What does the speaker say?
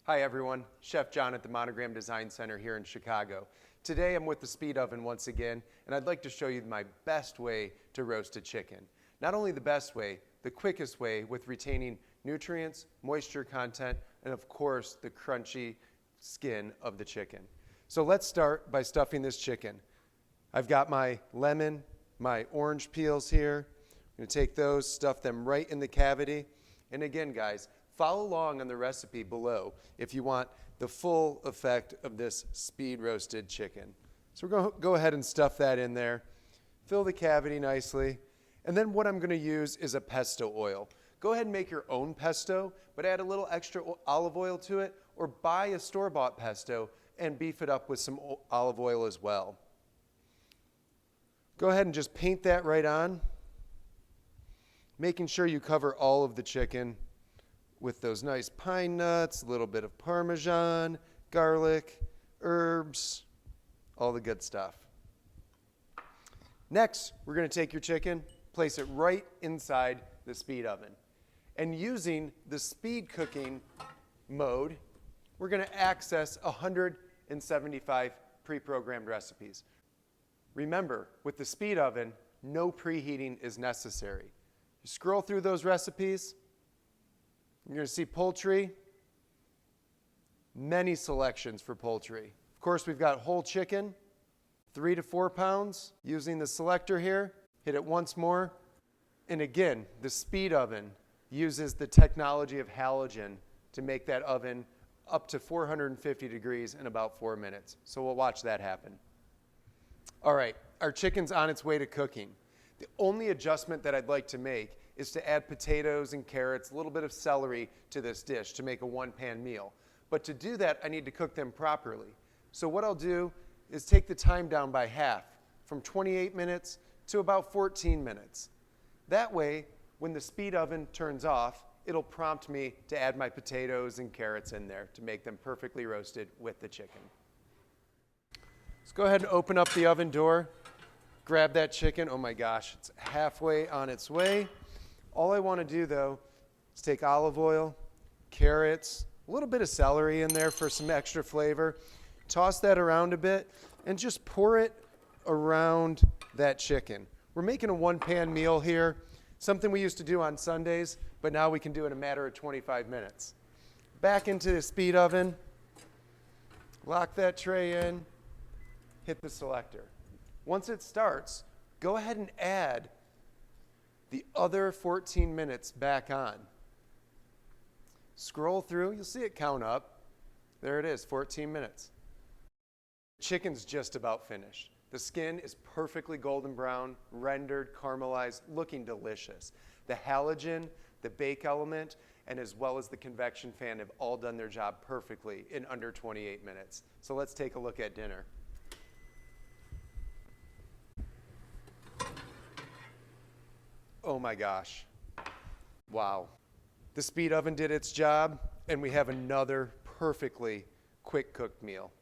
Hi everyone, Chef John at the Monogram Design Center here in Chicago. Today I'm with the speed oven once again, and I'd like to show you my best way to roast a chicken. Not only the best way, the quickest way with retaining nutrients, moisture content, and of course the crunchy skin of the chicken. So let's start by stuffing this chicken. I've got my lemon, my orange peels here. I'm going to take those, stuff them right in the cavity. And again, guys, follow along on the recipe below if you want the full effect of this speed roasted chicken. So we're going to go ahead and stuff that in there. Fill the cavity nicely. And then what I'm going to use is a pesto oil. Go ahead and make your own pesto, but add a little extra olive oil to it, or buy a store-bought pesto and beef it up with some olive oil as well. Go ahead and just paint that right on, making sure you cover all of the chicken with those nice pine nuts, a little bit of Parmesan, garlic, herbs, all the good stuff. Next, we're going to take your chicken, place it right inside the speed oven. And using the speed cooking mode, we're going to access 175 pre-programmed recipes. Remember, with the speed oven, no preheating is necessary. You scroll through those recipes, you're going to see poultry, many selections for poultry. Of course, we've got whole chicken, 3 to 4 pounds, using the selector here. Hit it once more. And again, the speed oven uses the technology of halogen to make that oven up to 450 degrees in about 4 minutes. So we'll watch that happen. All right, our chicken's on its way to cooking. The only adjustment that I'd like to make is to add potatoes and carrots, a little bit of celery to this dish to make a one-pan meal. But to do that, I need to cook them properly. So what I'll do is take the time down by half, from 28 minutes to about 14 minutes. That way, when the speed oven turns off, it'll prompt me to add my potatoes and carrots in there to make them perfectly roasted with the chicken. Let's go ahead and open up the oven door. Grab that chicken. Oh my gosh, it's halfway on its way. All I want to do, though, is take olive oil, carrots, a little bit of celery in there for some extra flavor. Toss that around a bit and just pour it around that chicken. We're making a one-pan meal here, something we used to do on Sundays, but now we can do it in a matter of 25 minutes. Back into the speed oven, lock that tray in, hit the selector. Once it starts, go ahead and add the other 14 minutes back on. Scroll through, you'll see it count up. There it is, 14 minutes. Chicken's just about finished. The skin is perfectly golden brown, rendered, caramelized, looking delicious. The halogen, the bake element, and as well as the convection fan have all done their job perfectly in under 28 minutes. So let's take a look at dinner. Oh my gosh. Wow. The speed oven did its job, and we have another perfectly quick cooked meal.